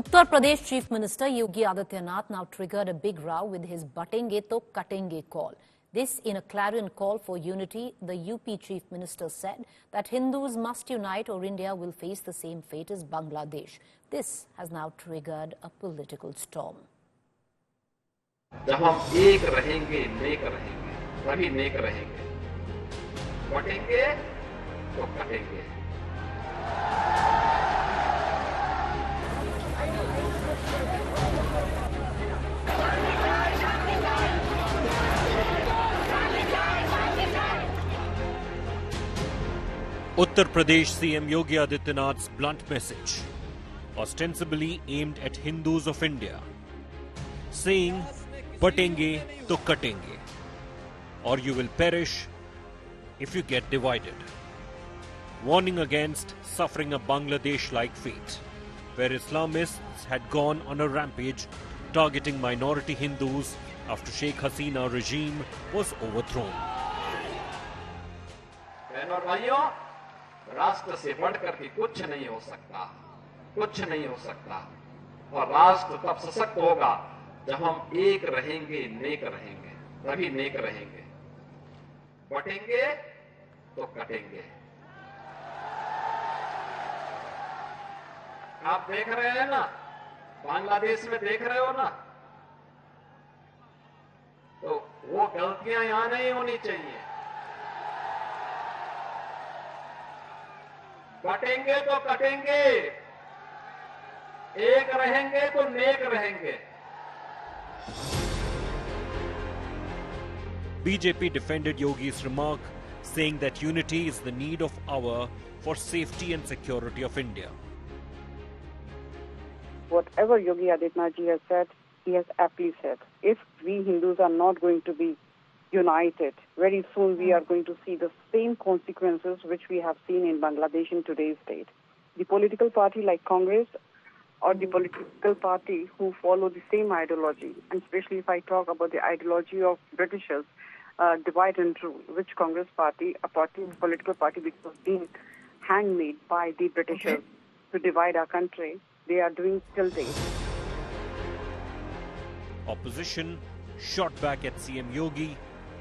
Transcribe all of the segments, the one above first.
Uttar Pradesh Chief Minister Yogi Adityanath now triggered a big row with his "Batenge to Katenge" call. This in a clarion call for unity. The UP Chief Minister said that Hindus must unite or India will face the same fate as Bangladesh. This has now triggered a political storm. जब हम एक रहेंगे, नेक रहेंगे, तभी नेक रहेंगे। बटेंगे तो कटेंगे। Uttar Pradesh CM Yogi Adityanath's blunt message, ostensibly aimed at Hindus of India, saying, "Batenge to katenge, or you will perish if you get divided," warning against suffering a Bangladesh-like fate, where Islamists had gone on a rampage targeting minority Hindus after Sheikh Hasina regime was overthrown. राष्ट्र से बढ़कर के कुछ नहीं हो सकता, कुछ नहीं हो सकता। और राष्ट्र तब सशक्त होगा जब हम एक रहेंगे, नेक रहेंगे, तभी नेक रहेंगे। बटेंगे तो कटेंगे। आप देख रहे हैं ना, बांग्लादेश में देख रहे हो ना, तो वो गलतियां यहां नहीं होनी चाहिए। बटेंगे तो कटेंगे, एक रहेंगे तो नेक रहेंगे। BJP defended Yogi's remark, saying that unity is the need of hour for safety and security of India. Whatever Yogi Adityanath ji has said, he has aptly said. If we Hindus are not going to be united, very soon we are going to see the same consequences which we have seen in Bangladesh in today's date. The political party like Congress or the political party who follow the same ideology, and especially if I talk about the ideology of Britishers, divide and rule, which Congress party, a political party which was being handmade by the Britishers to divide our country, they are doing till date. Opposition shot back at CM Yogi,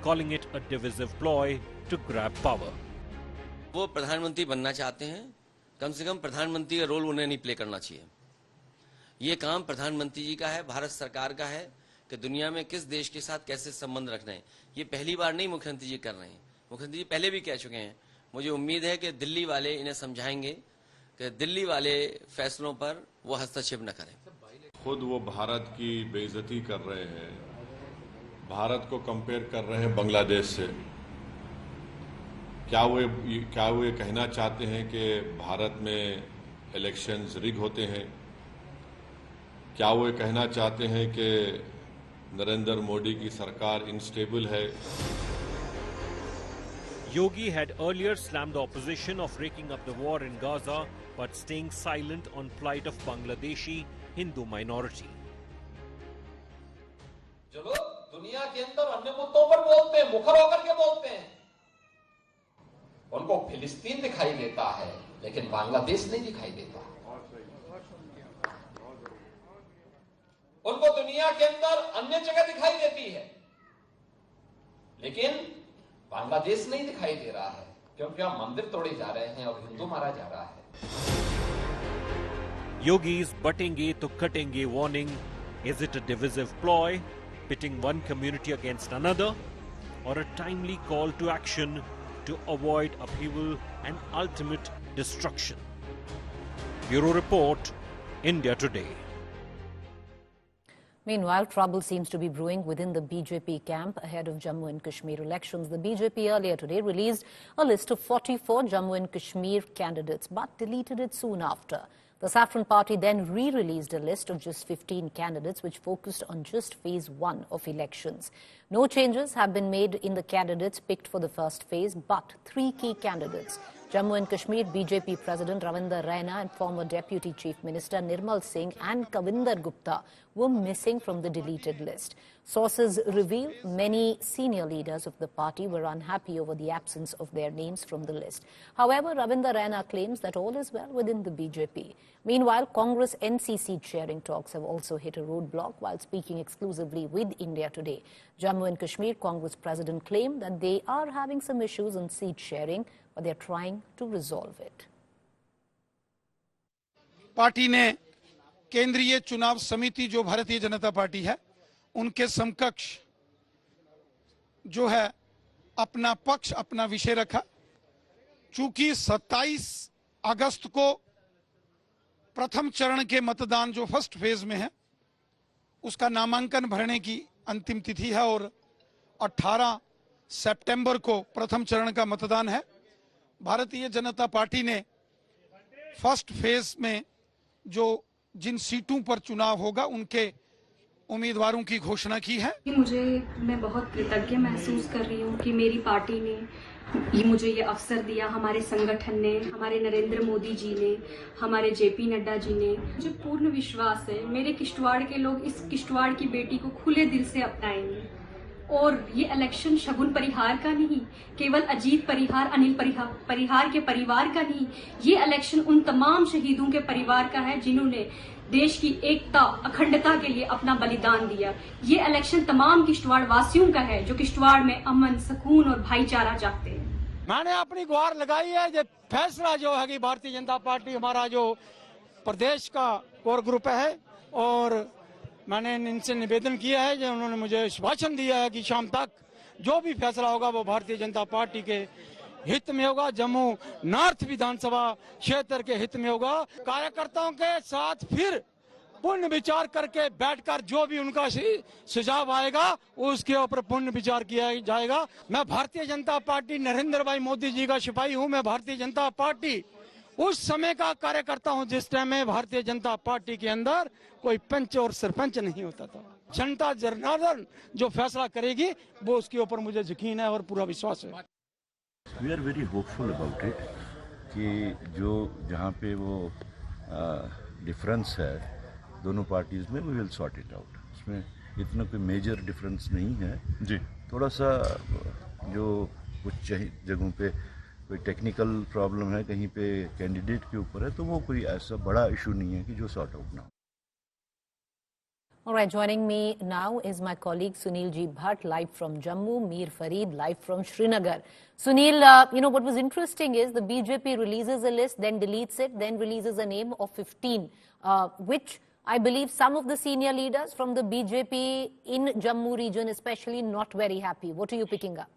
calling it a divisive ploy to grab power. वो प्रधानमंत्री बनना चाहते हैं, कम से कम प्रधानमंत्री का role उन्हें नहीं प्ले करना चाहिए। ये काम प्रधानमंत्री जी का है, भारत सरकार का है कि दुनिया में किस देश के साथ कैसे संबंध रखना है। ये पहली बार नहीं मुख्यमंत्री जी कर रहे हैं, मुख्यमंत्री जी पहले भी कह चुके हैं। मुझे उम्मीद है कि दिल्ली वाले इन्हें समझाएंगे कि दिल्ली वाले फैसलों पर वो हस्तक्षेप न करें। खुद वो भारत की बेइज्जती कर रहे हैं, भारत को कंपेयर कर रहे हैं बांग्लादेश से। क्या वो ये कहना चाहते हैं कि भारत में इलेक्शंस रिग होते हैं? क्या वो ये कहना चाहते हैं कि नरेंद्र मोदी की सरकार इनस्टेबल है? Yogi had earlier slammed the opposition of raking up the war in Gaza, but staying silent on plight of Bangladeshi Hindu minority. जो लोग दुनिया के अंदर अन्य मुद्दों पर बोलते हैं, मुखर होकर के बोलते हैं, उनको फिलिस्तीन दिखाई देता है, लेकिन बांग्लादेश नहीं दिखाई देता। उनको दुनिया के अंदर अन्य जगह दिखाई देती है, लेकिन बांग्लादेश नहीं दिखाई दे रहा है, क्योंकि वहां मंदिर तोड़े जा रहे हैं और हिंदू मारा जा रहा है। Yogi's "Batenge to katenge" warning, is it a divisive ploy, pitting one community against another, or a timely call to action to avoid upheaval and ultimate destruction? Bureau Report, India Today. Meanwhile, trouble seems to be brewing within the BJP camp ahead of Jammu and Kashmir elections. The BJP earlier today released a list of 44 Jammu and Kashmir candidates, but deleted it soon after. The Saffron Party then re-released a list of just 15 candidates, which focused on just phase 1 of elections. No changes have been made in the candidates picked for the first phase, but 3 key candidates Jammu and Kashmir BJP President Ravinder Raina and former Deputy Chief Minister Nirmal Singh and Kavinder Gupta were missing from the deleted list. Sources reveal many senior leaders of the party were unhappy over the absence of their names from the list. However, Ravinder Raina claims that all is well within the BJP. Meanwhile, Congress NCC chairing talks have also hit a roadblock while speaking exclusively with India Today. Jammu and Kashmir Congress President claimed that they are having some issues on seat sharing, but they are trying to resolve it. Party ने केंद्रीय चुनाव समिति जो Bharatiya Janata party है उनके समकक्ष जो है अपना पक्ष अपना विषय रखा। चूंकि 27 अगस्त को प्रथम चरण के मतदान जो फर्स्ट फेज में है उसका नामांकन भरने की अंतिम तिथि है और 18 सितंबर को प्रथम चरण का मतदान है। भारतीय जनता पार्टी ने फर्स्ट फेज में जो जिन सीटों पर चुनाव होगा उनके उम्मीदवारों की घोषणा की है। मैं बहुत कृतज्ञ महसूस कर रही हूँ कि मेरी पार्टी ने मुझे ये अवसर दिया, हमारे संगठन ने, हमारे नरेंद्र मोदी जी ने, हमारे जेपी नड्डा जी ने। मुझे पूर्ण विश्वास है मेरे किश्तवाड़ के लोग इस किश्तवाड़ की बेटी को खुले दिल से अपनाएंगे और ये इलेक्शन शगुन परिहार का नहीं, केवल अजीत परिहार अनिल परिहार के परिवार का नहीं, ये इलेक्शन उन तमाम शहीदों के परिवार का है जिन्होंने देश की एकता अखंडता के लिए अपना बलिदान दिया। ये इलेक्शन तमाम किश्तवाड़ वासियों का है जो किश्तवाड़ में अमन, सुकून और भाईचारा चाहते हैं। मैंने अपनी गुहार लगाई है जो फैसला जो है कि भारतीय जनता पार्टी हमारा जो प्रदेश का कोर ग्रुप है और मैंने इनसे निवेदन किया है जो उन्होंने मुझे आश्वासन दिया है कि शाम तक जो भी फैसला होगा वो भारतीय जनता पार्टी के हित में होगा, जम्मू नॉर्थ विधानसभा क्षेत्र के हित में होगा। कार्यकर्ताओं के साथ फिर पुनः विचार करके बैठकर जो भी उनका सुझाव आएगा उसके ऊपर पुनः विचार किया जाएगा। मैं भारतीय जनता पार्टी नरेंद्र भाई मोदी जी का सिपाही हूँ। मैं भारतीय जनता पार्टी उस समय का कार्यकर्ता हूँ जिस टाइम में भारतीय जनता पार्टी के अंदर कोई पंच और सरपंच नहीं होता था। जनता जनार्दन जो फैसला करेगी वो उसके ऊपर मुझे यकीन है और पूरा विश्वास है। We are very hopeful about it कि जो जहाँ पे वो डिफरेंस है दोनों पार्टीज में we will sort it out. उसमें इतना कोई मेजर डिफरेंस नहीं है जी। थोड़ा सा जो कुछ जगहों पे कोई टेक्निकल प्रॉब्लम है, कहीं पे कैंडिडेट के ऊपर है, तो वो कोई ऐसा बड़ा इशू नहीं है कि जो सॉर्ट आउट ना हो। All right, joining me now is my colleague Sunil G. Bhatt, live from Jammu, Mir Fareed, live from Srinagar. Sunil, what was interesting is the BJP releases a list, then deletes it, then releases a name of 15, which I believe some of the senior leaders from the BJP in Jammu region especially not very happy. What are you picking up?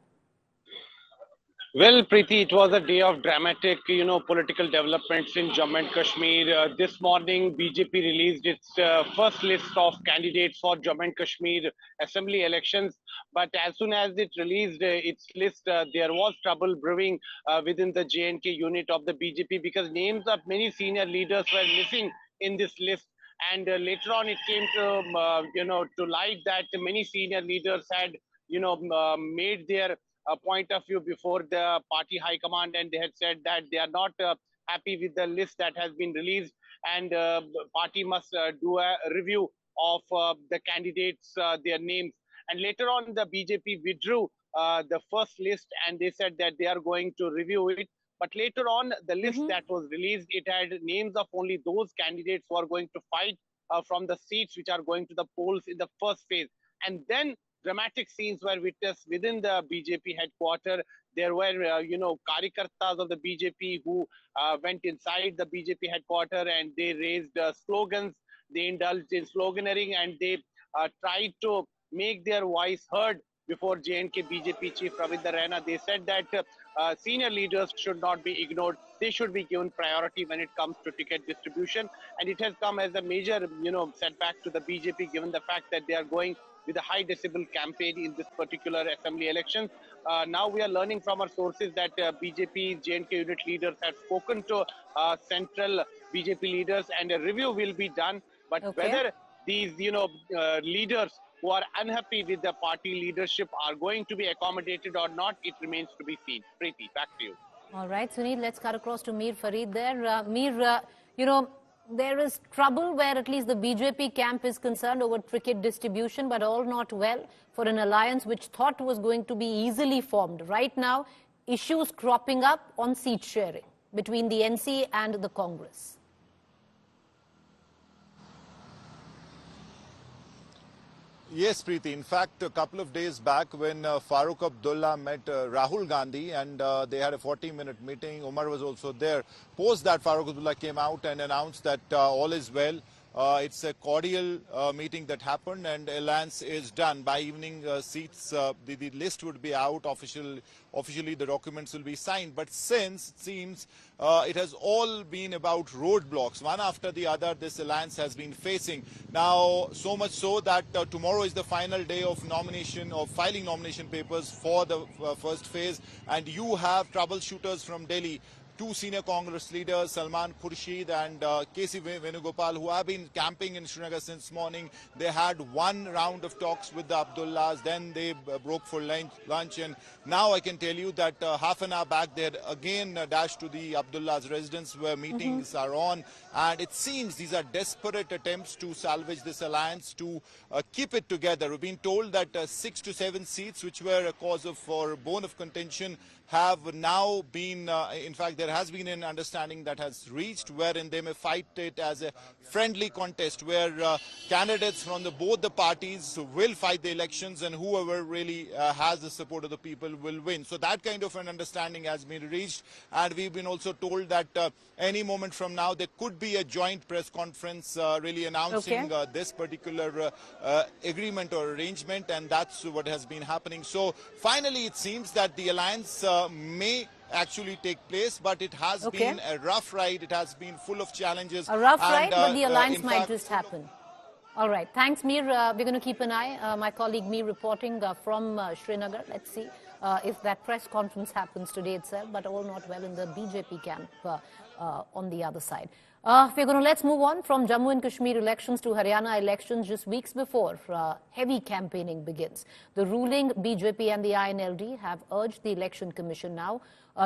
Well, Preeti, it was a day of dramatic, political developments in Jammu and Kashmir. This morning, BJP released its first list of candidates for Jammu and Kashmir assembly elections. But as soon as it released its list, there was trouble brewing within the J&K unit of the BJP because names of many senior leaders were missing in this list. And later on, it came to light that many senior leaders had, made their point of view before the party high command, and they had said that they are not happy with the list that has been released, and party must do a review of the candidates, their names. And later on, the BJP withdrew the first list, and they said that they are going to review it. But later on, the list that was released, it had names of only those candidates who are going to fight from the seats which are going to the polls in the first phase. And then dramatic scenes were witnessed within the BJP headquarters. There were, Karyakartas of the BJP who went inside the BJP headquarters and they raised slogans. They indulged in sloganeering and they tried to make their voice heard before J&K BJP chief Ravinder Raina. They said that senior leaders should not be ignored. They should be given priority when it comes to ticket distribution. And it has come as a major, setback to the BJP, given the fact that they are going with a high decibel campaign in this particular assembly election. Now we are learning from our sources that BJP J&K unit leaders have spoken to central BJP leaders and a review will be done. But whether these, leaders who are unhappy with the party leadership are going to be accommodated or not, it remains to be seen. Preeti, back to you. All right, Sunil, let's cut across to Mir Farid there. Mir, there is trouble where at least the BJP camp is concerned over ticket distribution, but all not well for an alliance which thought was going to be easily formed. Right now, issues cropping up on seat sharing between the NC and the Congress. Yes, Preeti. In fact, a couple of days back when Farooq Abdullah met Rahul Gandhi and they had a 40-minute meeting, Umar was also there. Post that, Farooq Abdullah came out and announced that all is well. It's a cordial meeting that happened and alliance is done. By evening, seats, the list would be out. Officially, the documents will be signed. But since it seems it has all been about roadblocks, one after the other, this alliance has been facing. Now, so much so that tomorrow is the final day of filing nomination papers for the first phase. And you have troubleshooters from Delhi. Two senior Congress leaders, Salman Khurshid and KC Venugopal, who have been camping in Srinagar since morning. They had one round of talks with the Abdullahs, then they broke for lunch. And now I can tell you that half an hour back, they had again dashed to the Abdullahs' residence where meetings are on. And it seems these are desperate attempts to salvage this alliance, to keep it together. We've been told that 6 to 7 seats, which were a cause for bone of contention, have now been, in fact, there has been an understanding that has reached wherein they may fight it as a friendly contest where candidates from both the parties will fight the elections and whoever really has the support of the people will win. So that kind of an understanding has been reached, and we've been also told that any moment from now there could be a joint press conference really announcing this particular agreement or arrangement, and that's what has been happening. So finally it seems that the alliance may actually take place, but it has been a rough ride. It has been full of challenges. A rough ride, but the alliance might just happen. All right. Thanks, Mir. We're going to keep an eye. My colleague Mir reporting from Srinagar. Let's see if that press conference happens today itself, but all not well in the BJP camp on the other side. Let's move on from Jammu and Kashmir elections to Haryana elections just weeks before heavy campaigning begins. The ruling BJP and the INLD have urged the Election Commission now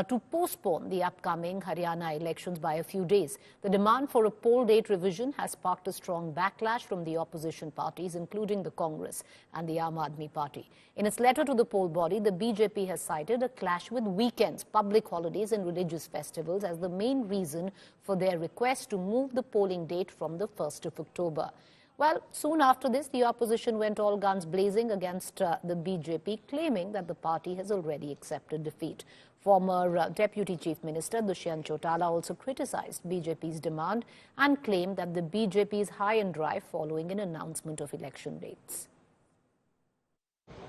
to postpone the upcoming Haryana elections by a few days. The demand for a poll date revision has sparked a strong backlash from the opposition parties, including the Congress and the Aam Aadmi Party. In its letter to the poll body, the BJP has cited a clash with weekends, public holidays and religious festivals as the main reason for their request to move the polling date from the 1st of October. Well, soon after this, the opposition went all guns blazing against the BJP, claiming that the party has already accepted defeat. Former Deputy Chief Minister Dushyant Chautala also criticized BJP's demand and claimed that the BJP is high and dry following an announcement of election dates.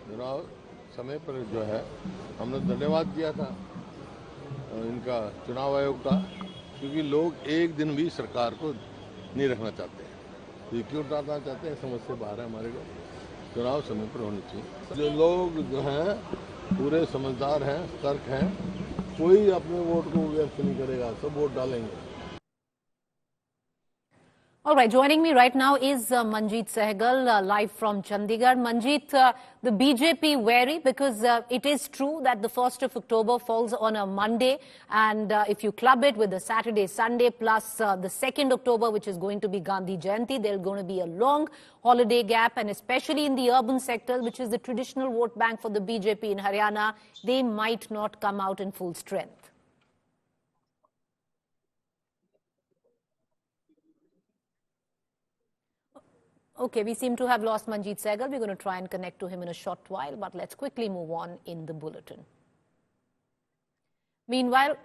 चुनाव समय पर जो है हमने धन्यवाद दिया था इनका चुनाव आयोग का, क्योंकि लोग एक दिन भी सरकार को नहीं रखना चाहते हैं। ये क्यों डालना चाहते हैं, समझ से बाहर है हमारे को। चुनाव समय पर होने चाहिए। जो लोग जो हैं पूरे समझदार हैं, सतर्क हैं, कोई अपने वोट को व्यर्थ नहीं करेगा, सब वोट डालेंगे। All right, joining me right now is Manjeet Sehgal, live from Chandigarh. Manjeet, the BJP wary because it is true that the 1st of October falls on a Monday, and if you club it with the Saturday, Sunday, plus the 2nd October, which is going to be Gandhi Jayanti, there's going to be a long holiday gap, and especially in the urban sector, which is the traditional vote bank for the BJP in Haryana, they might not come out in full strength. Okay, we seem to have lost Manjeet Sehgal. We're going to try and connect to him in a short while, but let's quickly move on in the bulletin. Meanwhile,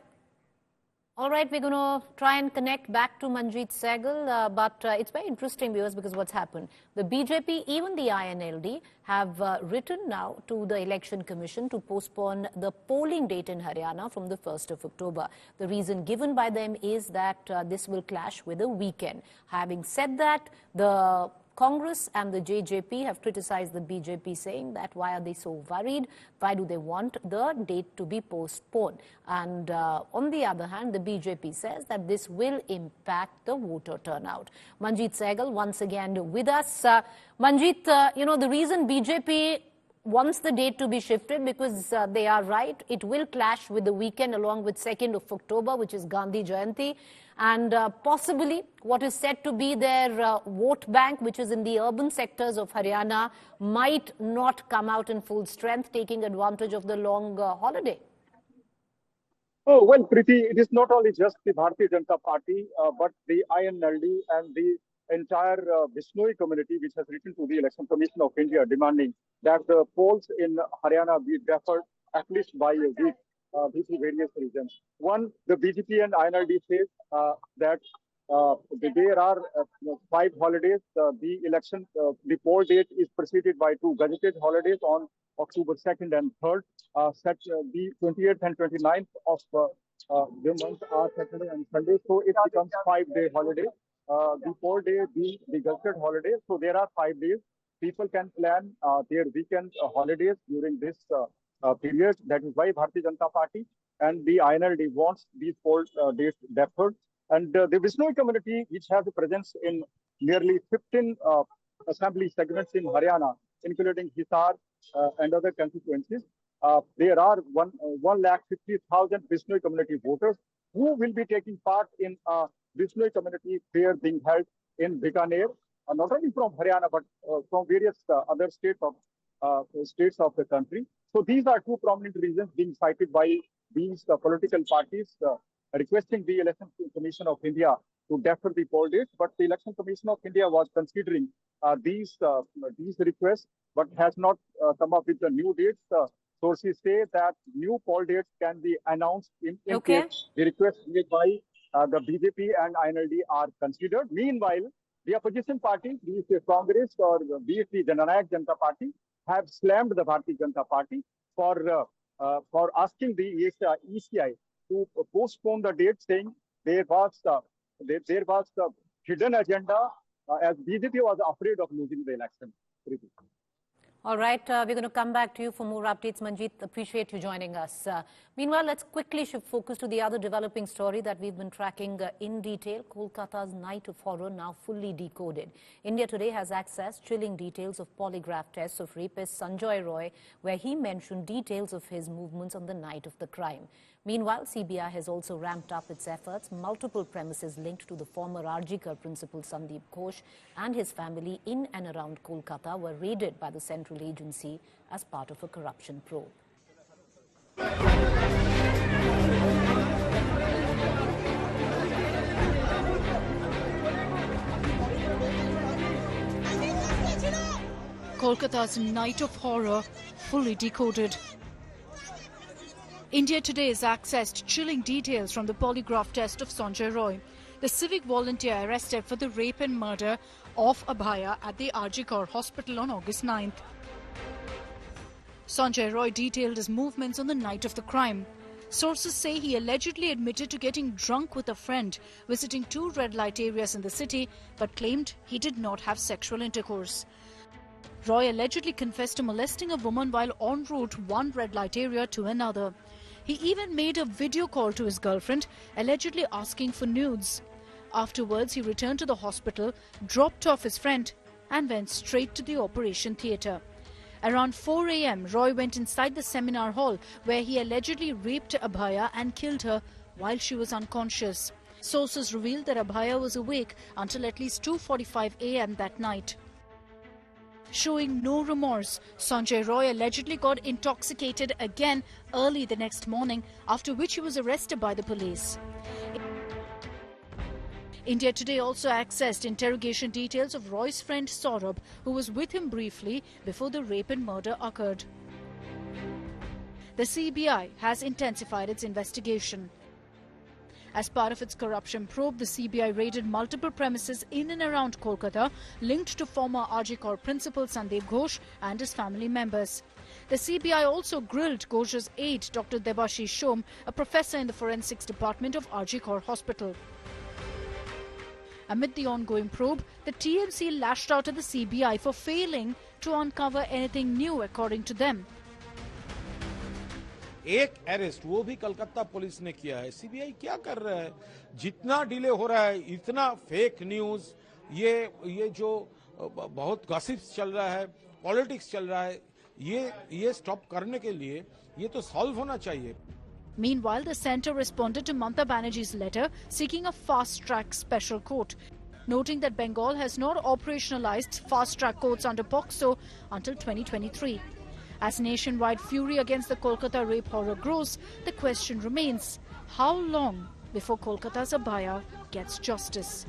all right, we're going to try and connect back to Manjeet Sehgal, but it's very interesting, viewers, because what's happened. The BJP, even the INLD, have written now to the Election Commission to postpone the polling date in Haryana from the 1st of October. The reason given by them is that this will clash with a weekend. Having said that, the Congress and the JJP have criticized the BJP, saying that why are they so worried? Why do they want the date to be postponed? And on the other hand, the BJP says that this will impact the voter turnout. Manjeet Sehgal once again with us. Manjeet, the reason BJP wants the date to be shifted because they are right. It will clash with the weekend along with 2nd of October, which is Gandhi Jayanti. And possibly what is said to be their vote bank, which is in the urban sectors of Haryana, might not come out in full strength, taking advantage of the long holiday. Oh, well, Preeti, it is not only just the Bharatiya Janata Party, but the INLD and the entire Bishnoi community, which has written to the Election Commission of India demanding that the polls in Haryana be deferred at least by a week due to various reasons. One, the BJP and INLD says that there are 5 holidays. The election, the poll date is preceded by 2 gazetted holidays on October 2nd and 3rd. The 28th and 29th of the month are Saturday and Sunday, so it becomes 5-day holiday. The 4 day being the gazetted holiday, so there are 5 days. People can plan their weekend holidays during this period. That is why Bharatiya Janata Party and the INLD wants these poll dates deferred. And the Bishnoi community, which has a presence in nearly 15 assembly segments in Haryana, including Hisar and other constituencies, there are 150,000 Bishnoi community voters who will be taking part in Bishnoi community fair being held in Bikaner, not only from Haryana but from various other states of the country. So these are 2 prominent reasons being cited by these political parties requesting the Election Commission of India to defer the poll dates. But the Election Commission of India was considering these requests, but has not come up with the new dates. Sources say that new poll dates can be announced in case the requests made by the BJP and INLD are considered. Meanwhile, the opposition party, be it Congress or be it the Jananayak Janata Party, have slammed the Bharatiya Janata Party for asking the ECI to postpone the date, saying there was a hidden agenda as BJP was afraid of losing the election. All right, we're going to come back to you for more updates, Manjeet. Appreciate you joining us. Meanwhile, let's quickly shift focus to the other developing story that we've been tracking in detail. Kolkata's night of horror now fully decoded. India Today has accessed chilling details of polygraph tests of rapist Sanjay Roy, where he mentioned details of his movements on the night of the crime. Meanwhile, CBI has also ramped up its efforts. Multiple premises linked to the former RG Kar principal Sandeep Ghosh and his family in and around Kolkata were raided by the central agency as part of a corruption probe. Kolkata's night of horror fully decoded. India Today has accessed chilling details from the polygraph test of Sanjay Roy, the civic volunteer arrested for the rape and murder of Abhaya at the RG Kar hospital on August 9th. Sanjay Roy detailed his movements on the night of the crime. Sources say he allegedly admitted to getting drunk with a friend, visiting 2 red light areas in the city, but claimed he did not have sexual intercourse. Roy allegedly confessed to molesting a woman while en route one red light area to another. He even made a video call to his girlfriend, allegedly asking for nudes. Afterwards, he returned to the hospital, dropped off his friend and went straight to the operation theatre. Around 4 a.m., Roy went inside the seminar hall where he allegedly raped Abhaya and killed her while she was unconscious. Sources revealed that Abhaya was awake until at least 2:45 a.m. that night. Showing no remorse, Sanjay Roy allegedly got intoxicated again early the next morning, after which he was arrested by the police. India Today also accessed interrogation details of Roy's friend Saurabh, who was with him briefly before the rape and murder occurred. The CBI has intensified its investigation. As part of its corruption probe, the CBI raided multiple premises in and around Kolkata linked to former RG Kar principal Sandeep Ghosh and his family members. The CBI also grilled Ghosh's aide, Dr. Debashish Shom, a professor in the forensics department of RG Kar Hospital. Amid the ongoing probe, the TMC lashed out at the CBI for failing to uncover anything new, according to them. एक arrest वो भी Calcutta police ने किया है। CBI क्या कर रहा है? जितना डिले हो रहा है, इतना फेक न्यूज, ये जो बहुत गॉसिप्स चल रहा है, पॉलिटिक्स चल रहा है, ये स्टॉप करने के लिए ये तो सॉल्व होना चाहिए. Meanwhile, the centre responded to Mamata Banerjee's letter seeking a fast-track special court, noting that Bengal has not operationalized fast-track courts under POCSO until 2023. As nationwide fury against the Kolkata rape horror grows, the question remains, how long before Kolkata's Abhaya gets justice?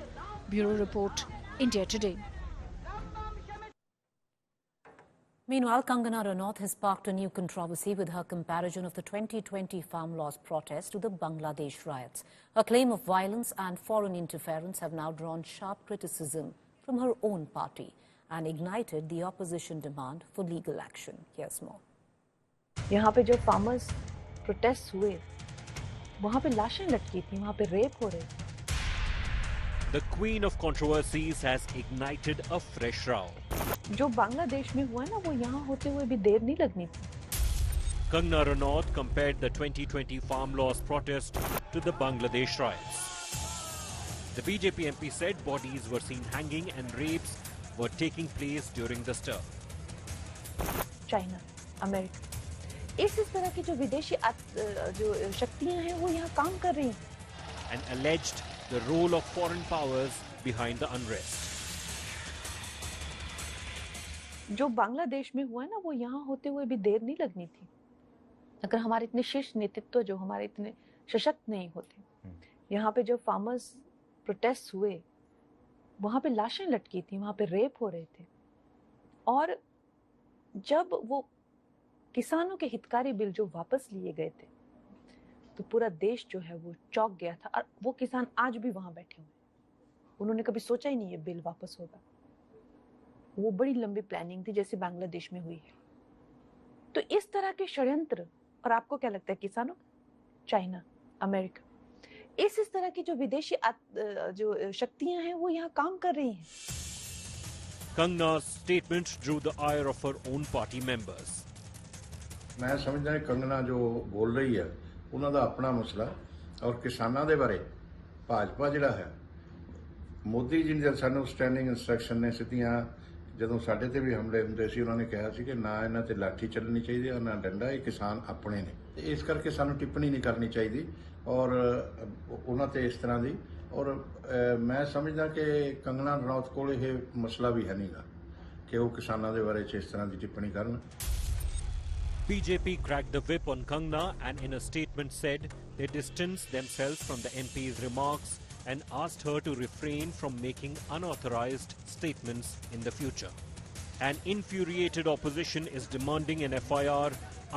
Bureau Report, India Today. Meanwhile, Kangana Ranaut has sparked a new controversy with her comparison of the 2020 farm laws protest to the Bangladesh riots. Her claim of violence and foreign interference have now drawn sharp criticism from her own party and ignited the opposition demand for legal action. Here's more. यहाँ पे जो farmers protests हुए, वहाँ पे लाशें लटकी थी, वहाँ पे रेप हो रहे थे. The queen of controversies has ignited a fresh row. जो बांग्लादेश में हुआ ना, वो यहाँ होते हुए भी देर नहीं लगनी थी. Kangana Ranaut compared the 2020 farm laws protest to the Bangladesh riots. The BJP MP said bodies were seen hanging and rapes were taking place during the stir. China, America, इस तरह की जो विदेशी जो शक्तियां हैं, वो यहाँ काम कर रही हैं. And alleged the role of foreign powers behind the unrest. जो बांग्लादेश में हुआ ना, वो यहाँ होते हुए भी देर नहीं लगनी थी. अगर हमारे इतने शीर्ष नेतृत्व जो हमारे इतने सशक्त नहीं होते, यहाँ पे जो फार्मर्स प्रोटेस्ट हुए, वहाँ पे लाशें लटकी थी, वहाँ पे रेप हो रहे थे. और जब वो किसानों के हितकारी बिल जो वापस लिए गए थे, तो पूरा देश जो है वो चौंक गया था. और वो किसान आज भी वहाँ बैठे हुए, उन्होंने कभी सोचा ही नहीं ये बिल वापस होगा. वो बड़ी लंबी प्लानिंग थी, जैसे बांग्लादेश में हुई है. तो इस तरह के षड्यंत्र, और आपको क्या लगता है, किसानों, चाइना, अमेरिका, इस तरह की जो विदेशी जो शक्तियां हैं, वो यहाँ काम कर रही हैं. Kangana's statement drew the ire of her own party members. मैं समझदा कंगना जो बोल रही है, ਉਹਨਾਂ ਦਾ ਆਪਣਾ ਮਸਲਾ, ਔਰ ਕਿਸਾਨਾਂ ਦੇ ਬਾਰੇ ਭਾਜਪਾ ਜਿਹੜਾ ਹੈ, ਮੋਦੀ ਜੀ ਨੇ ਸਾਨੂੰ ਸਟੈਂਡਿੰਗ ਇਨਸਟਰਕਸ਼ਨ ਨੇ ਸਿੱਧੀਆਂ, ਜਦੋਂ ਸਾਡੇ ਤੇ ਵੀ ਹਮਲੇ ਹੁੰਦੇ ਸੀ, ਉਹਨਾਂ ਨੇ ਕਿਹਾ ਸੀ ਕਿ ਨਾ ਇਹਨਾਂ ਤੇ ਲਾਠੀ ਚੱਲਣੀ ਚਾਹੀਦੀ ਹੈ, ਨਾ ਡੰਡਾ. ਇਹ ਕਿਸਾਨ ਆਪਣੇ ਨੇ, ਇਸ ਕਰਕੇ ਸਾਨੂੰ ਟਿੱਪਣੀ ਨਹੀਂ ਕਰਨੀ ਚਾਹੀਦੀ ਔਰ ਉਹਨਾਂ ਤੇ ਇਸ ਤਰ੍ਹਾਂ ਦੀ. ਔਰ ਮੈਂ ਸਮਝਦਾ ਕਿ ਕੰਗਨਾ ਰਣੌਤ ਕੋਲ ਇਹ ਮਸਲਾ ਵੀ ਹੈ ਨਹੀਂਗਾ ਕਿ ਉਹ ਕਿਸਾਨਾਂ ਦੇ ਬਾਰੇ 'ਚ ਇਸ ਤਰ੍ਹਾਂ ਦੀ ਟਿੱਪਣੀ ਕਰਨ. BJP cracked the whip on Kangana and in a statement said they distanced themselves from the MP's remarks and asked her to refrain from making unauthorized statements in the future. An infuriated opposition is demanding an FIR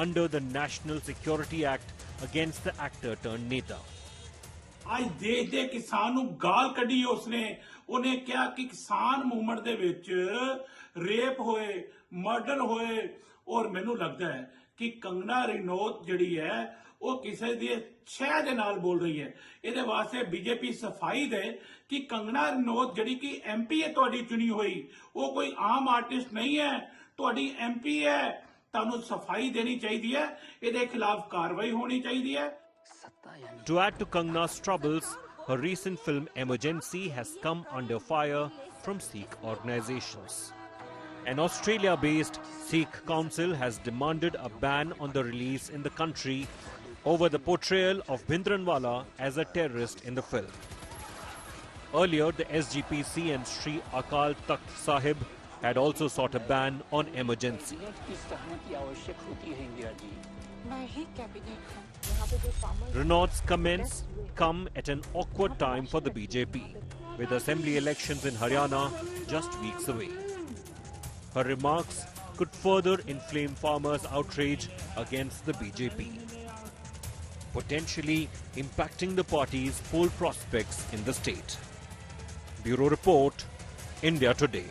under the National Security Act against the actor turned neta. आज देश दे किसान ਨੂੰ ਗਾਲ ਕੱਢੀ ਉਸਨੇ. ਉਹਨੇ ਕਿਹਾ ਕਿ ਕਿਸਾਨ ਮੂਵਮੈਂਟ ਦੇ ਵਿੱਚ ਰੇਪ ਹੋਏ, ਮਰਡਰ ਹੋਏ. ਔਰ ਮੈਨੂੰ ਲੱਗਦਾ ਹੈ ਕਿ ਕੰਗਨਾ ਰਣੌਤ ਜਿਹੜੀ ਹੈ ਉਹ ਕਿਸੇ ਦੀ ਛੇ ਦੇ ਨਾਲ ਬੋਲ ਰਹੀ ਹੈ. ਇਹਦੇ ਵਾਸਤੇ ਬੀਜੇਪੀ ਸਫਾਈ ਦੇ ਕਿ ਕੰਗਨਾ ਰਣੌਤ ਜਿਹੜੀ ਕਿ ਐਮਪੀ ਹੈ ਤੁਹਾਡੀ ਚੁਣੀ ਹੋਈ, ਉਹ ਕੋਈ ਆਮ ਆਰਟਿਸਟ ਨਹੀਂ ਹੈ, ਤੁਹਾਡੀ ਐਮਪੀ ਹੈ. ਤੁਹਾਨੂੰ ਸਫਾਈ ਦੇਣੀ ਚਾਹੀਦੀ ਹੈ, ਇਹਦੇ ਖਿਲਾਫ ਕਾਰਵਾਈ ਹੋਣੀ ਚਾਹੀਦੀ ਹੈ. To add to Kangana's troubles, her recent film Emergency has come under fire from Sikh organizations. An Australia-based Sikh council has demanded a ban on the release in the country over the portrayal of Bhindranwala as a terrorist in the film. Earlier, the SGPC and Sri Akal Takht Sahib had also sought a ban on Emergency. Ranaut's comments come at an awkward time for the BJP, with assembly elections in Haryana just weeks away. Her remarks could further inflame farmers' outrage against the BJP, potentially impacting the party's poll prospects in the state. Bureau Report, India Today.